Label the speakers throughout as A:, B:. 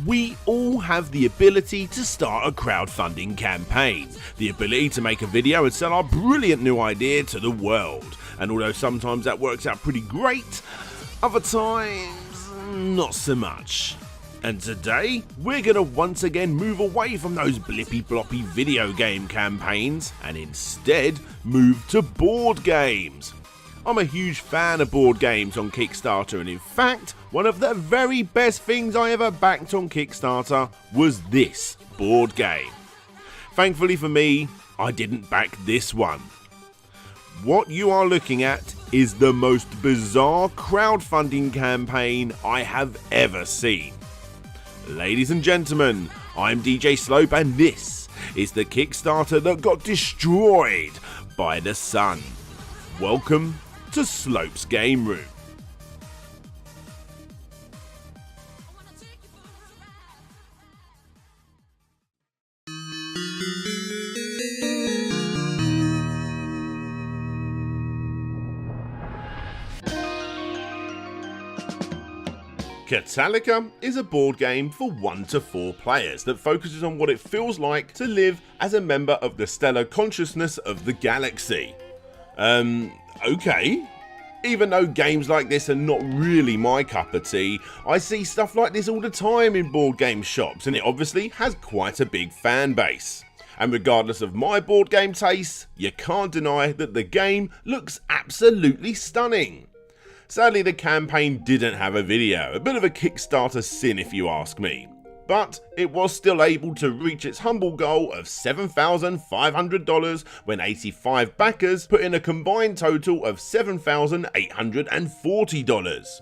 A: We all have the ability to start a crowdfunding campaign, the ability to make a video and sell our brilliant new idea to the world. And although sometimes that works out pretty great, other times not so much. And today, we're going to once again move away from those blippy bloppy video game campaigns and instead move to board games. I'm a huge fan of board games on Kickstarter, and in fact, one of the very best things I ever backed on Kickstarter was this board game. Thankfully for me, I didn't back this one. What you are looking at is the most bizarre crowdfunding campaign I have ever seen. Ladies and gentlemen, I'm DJ Slope, and this is the Kickstarter that got destroyed by the sun. Welcome to Slope's Game Room. Katalyka is a board game for 1 to 4 players that focuses on what it feels like to live as a member of the stellar consciousness of the galaxy. Okay. Even though games like this are not really my cup of tea, I see stuff like this all the time in board game shops, and it obviously has quite a big fan base. And regardless of my board game tastes, you can't deny that the game looks absolutely stunning. Sadly, the campaign didn't have a video, a bit of a Kickstarter sin if you ask me. But it was still able to reach its humble goal of $7,500 when 85 backers put in a combined total of $7,840.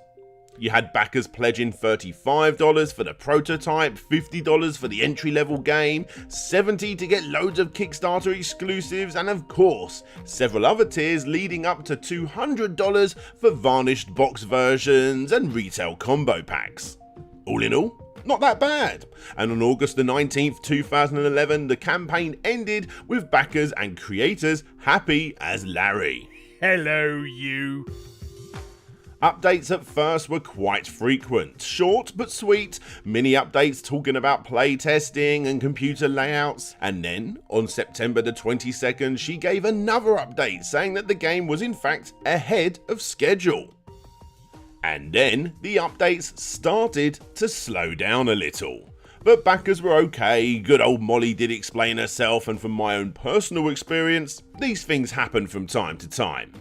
A: You had backers pledging $35 for the prototype, $50 for the entry level game, $70 to get loads of Kickstarter exclusives, and of course, several other tiers leading up to $200 for varnished box versions and retail combo packs. All in all, not that bad. And on August the 19th, 2011, the campaign ended with backers and creators happy as Larry.
B: Hello, you.
A: Updates at first were quite frequent, short but sweet, mini updates talking about playtesting and computer layouts, and then, on September the 22nd, she gave another update saying that the game was in fact ahead of schedule. And then the updates started to slow down a little. But backers were okay, good old Molly did explain herself, and from my own personal experience, these things happen from time to time.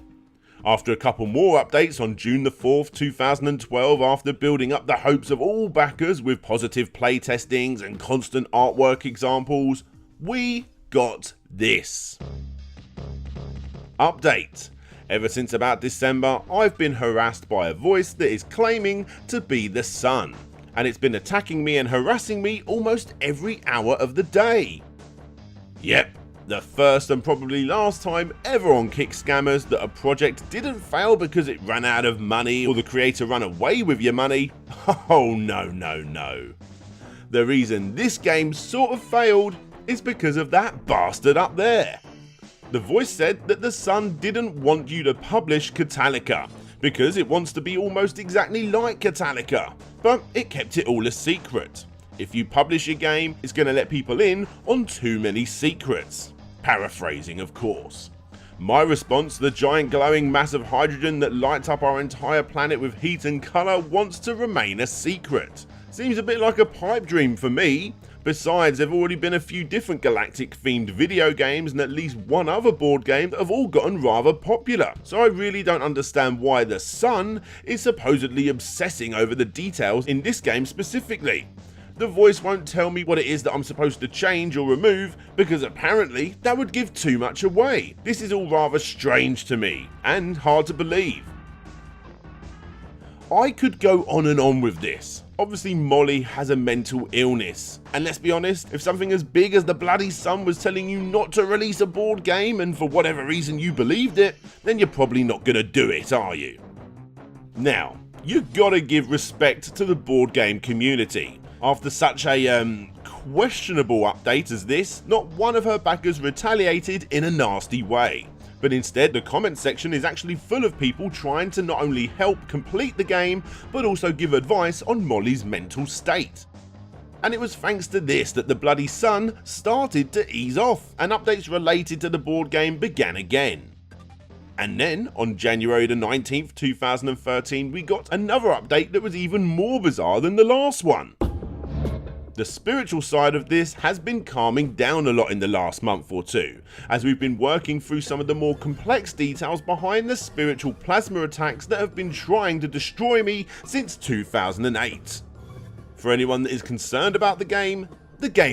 A: After a couple more updates on June the 4th, 2012, after building up the hopes of all backers with positive playtestings and constant artwork examples, we got this. Update. Ever since about December, I've been harassed by a voice that is claiming to be the sun, and it's been attacking me and harassing me almost every hour of the day. Yep, the first and probably last time ever on Kickscammers that a project didn't fail because it ran out of money or the creator ran away with your money. Oh no. The reason this game sort of failed is because of that bastard up there. The voice said that the Sun didn't want you to publish Katalyka because it wants to be almost exactly like Katalyka, but it kept it all a secret. If you publish a game, it's going to let people in on too many secrets. Paraphrasing, of course. My response, the giant glowing mass of hydrogen that lights up our entire planet with heat and colour, wants to remain a secret. Seems a bit like a pipe dream for me. Besides, there have already been a few different galactic themed video games and at least one other board game that have all gotten rather popular, so I really don't understand why the Sun is supposedly obsessing over the details in this game specifically. The voice won't tell me what it is that I'm supposed to change or remove because apparently that would give too much away. This is all rather strange to me and hard to believe. I could go on and on with this. Obviously Molly has a mental illness, and let's be honest, if something as big as the bloody Sun was telling you not to release a board game and for whatever reason you believed it, then you're probably not gonna do it, are you? Now, you gotta give respect to the board game community. After such a questionable update as this, not one of her backers retaliated in a nasty way. But instead, the comment section is actually full of people trying to not only help complete the game, but also give advice on Molly's mental state. And it was thanks to this that the bloody sun started to ease off, and updates related to the board game began again. And then, on January the 19th, 2013, we got another update that was even more bizarre than the last one. The spiritual side of this has been calming down a lot in the last month or two, as we've been working through some of the more complex details behind the spiritual plasma attacks that have been trying to destroy me since 2008. For anyone that is concerned about the game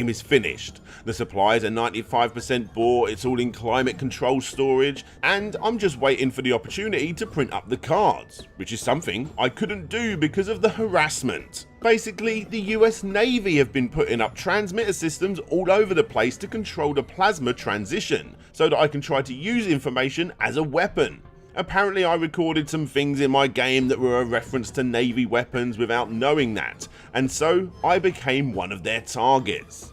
A: is finished. The supplies are 95% bought, it's all in climate control storage, and I'm just waiting for the opportunity to print up the cards, which is something I couldn't do because of the harassment. Basically, the US Navy have been putting up transmitter systems all over the place to control the plasma transition, so that I can try to use information as a weapon. Apparently I recorded some things in my game that were a reference to Navy weapons without knowing that, and so I became one of their targets.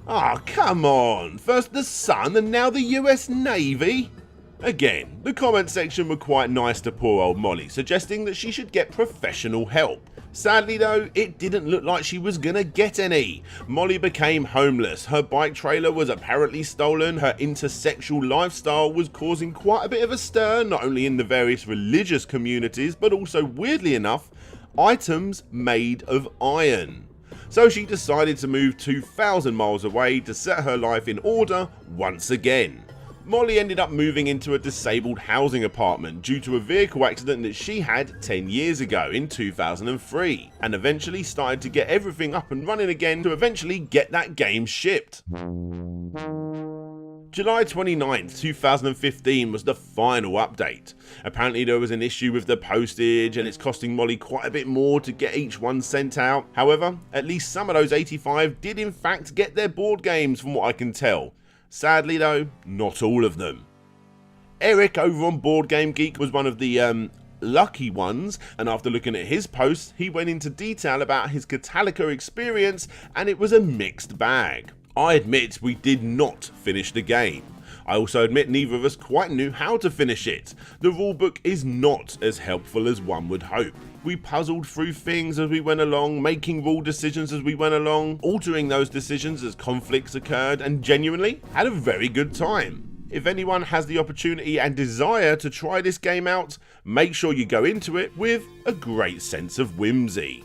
A: Ah, come on, first the Sun and now the US Navy? Again, the comment section were quite nice to poor old Molly, suggesting that she should get professional help. Sadly though, it didn't look like she was gonna get any. Molly became homeless, her bike trailer was apparently stolen, her intersexual lifestyle was causing quite a bit of a stir, not only in the various religious communities, but also, weirdly enough, items made of iron. So she decided to move 2,000 miles away to set her life in order once again. Molly ended up moving into a disabled housing apartment due to a vehicle accident that she had 10 years ago in 2003, and eventually started to get everything up and running again to eventually get that game shipped. July 29th, 2015 was the final update. Apparently there was an issue with the postage and it's costing Molly quite a bit more to get each one sent out. However, at least some of those 85 did in fact get their board games from what I can tell. Sadly though, not all of them. Eric over on Board Game Geek was one of the lucky ones, and after looking at his posts, he went into detail about his Katalyka experience, and it was a mixed bag. I admit we did not finish the game. I also admit neither of us quite knew how to finish it. The rulebook is not as helpful as one would hope. We puzzled through things as we went along, making rule decisions as we went along, altering those decisions as conflicts occurred, and genuinely had a very good time. If anyone has the opportunity and desire to try this game out, make sure you go into it with a great sense of whimsy.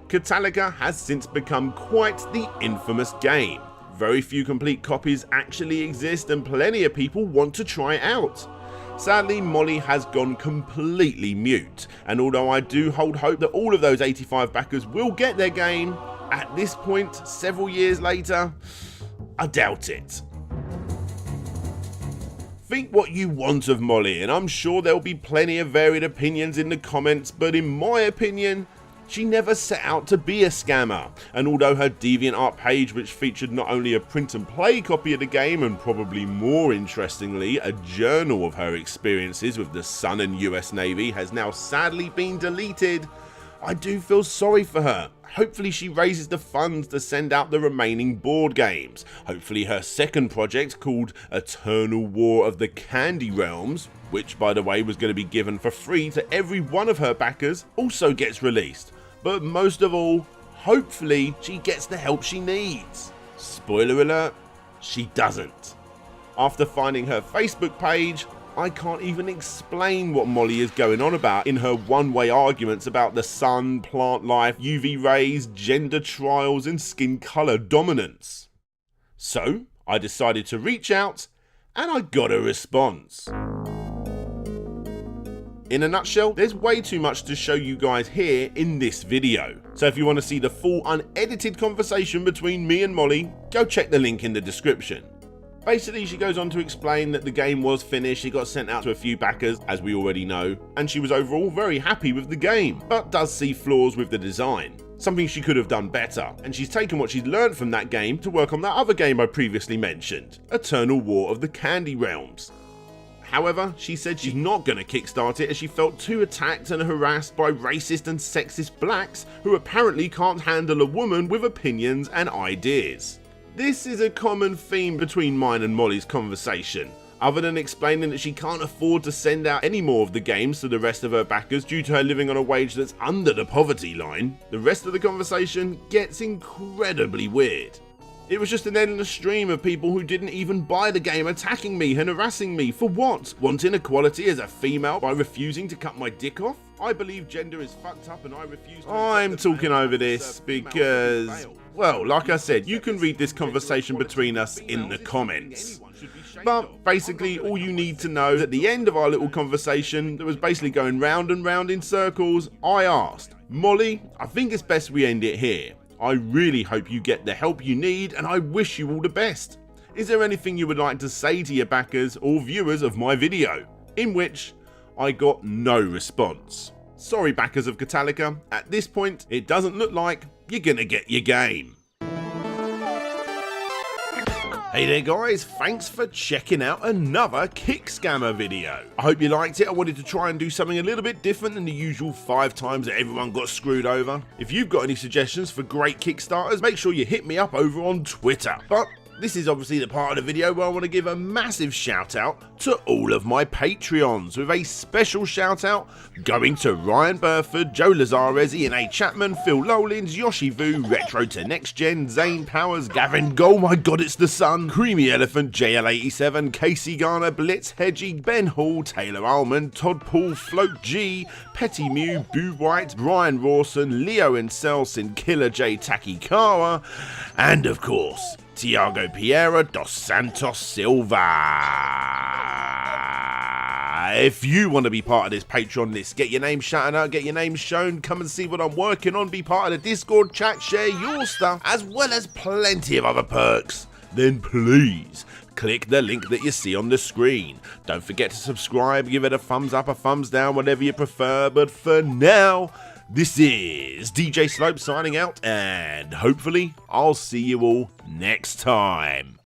A: Katalyka has since become quite the infamous game. Very few complete copies actually exist and plenty of people want to try it out. Sadly, Molly has gone completely mute, and although I do hold hope that all of those 85 backers will get their game, at this point, several years later, I doubt it. Think what you want of Molly, and I'm sure there'll be plenty of varied opinions in the comments, but in my opinion, she never set out to be a scammer, and although her DeviantArt page, which featured not only a print and play copy of the game and probably more interestingly a journal of her experiences with the Sun and US Navy, has now sadly been deleted, I do feel sorry for her. Hopefully she raises the funds to send out the remaining board games. Hopefully her second project, called Eternal War of the Candy Realms, which by the way was going to be given for free to every one of her backers, also gets released. But most of all, hopefully she gets the help she needs. Spoiler alert, she doesn't. After finding her Facebook page, I can't even explain what Molly is going on about in her one-way arguments about the sun, plant life, UV rays, gender trials and skin colour dominance. So I decided to reach out and I got a response. In a nutshell, there's way too much to show you guys here in this video. So if you want to see the full unedited conversation between me and Molly, go check the link in the description. Basically, she goes on to explain that the game was finished, it got sent out to a few backers, as we already know, and she was overall very happy with the game, but does see flaws with the design. Something she could have done better, and she's taken what she's learned from that game to work on that other game I previously mentioned, Eternal War of the Candy Realms. However, she said she's not going to kickstart it as she felt too attacked and harassed by racist and sexist blacks who apparently can't handle a woman with opinions and ideas. This is a common theme between mine and Molly's conversation. Other than explaining that she can't afford to send out any more of the games to the rest of her backers due to her living on a wage that's under the poverty line, the rest of the conversation gets incredibly weird. It was just an endless stream of people who didn't even buy the game attacking me and harassing me for what? Wanting equality as a female by refusing to cut my dick off? I believe gender is fucked up and I refuse to... I'm talking over this because, well, like I said, you can read this conversation between us in the comments. But basically, all you need to know is at the end of our little conversation that was basically going round and round in circles, I asked, Molly, I think it's best we end it here. I really hope you get the help you need and I wish you all the best. Is there anything you would like to say to your backers or viewers of my video? In which I got no response. Sorry backers of Katalyka, at this point it doesn't look like you're gonna get your game. Hey there guys, thanks for checking out another Kickscammer video. I hope you liked it. I wanted to try and do something a little bit different than the usual 5 times that everyone got screwed over. If you've got any suggestions for great Kickstarters, make sure you hit me up over on Twitter. But this is obviously the part of the video where I want to give a massive shout out to all of my Patreons, with a special shout out going to Ryan Burford, Joe Lazares, Ian A. Chapman, Phil Lowlins, Yoshi Vu, Retro to Next Gen, Zane Powers, Gavin Go, my god it's the sun, Creamy Elephant, JL87, Casey Garner, Blitz Hedgie, Ben Hall, Taylor Almond, Todd Paul, Float G, Petty Mew, Boo White, Brian Rawson, Leo Incelsin, Killer J Takikawa, and of course, Tiago Piera dos Santos Silva. If you want to be part of this Patreon list, get your name shouted out, get your name shown, come and see what I'm working on, be part of the Discord chat, share your stuff, as well as plenty of other perks, then please click the link that you see on the screen. Don't forget to subscribe, give it a thumbs up, a thumbs down, whatever you prefer, but for now, this is DJ Slope signing out, and hopefully I'll see you all next time.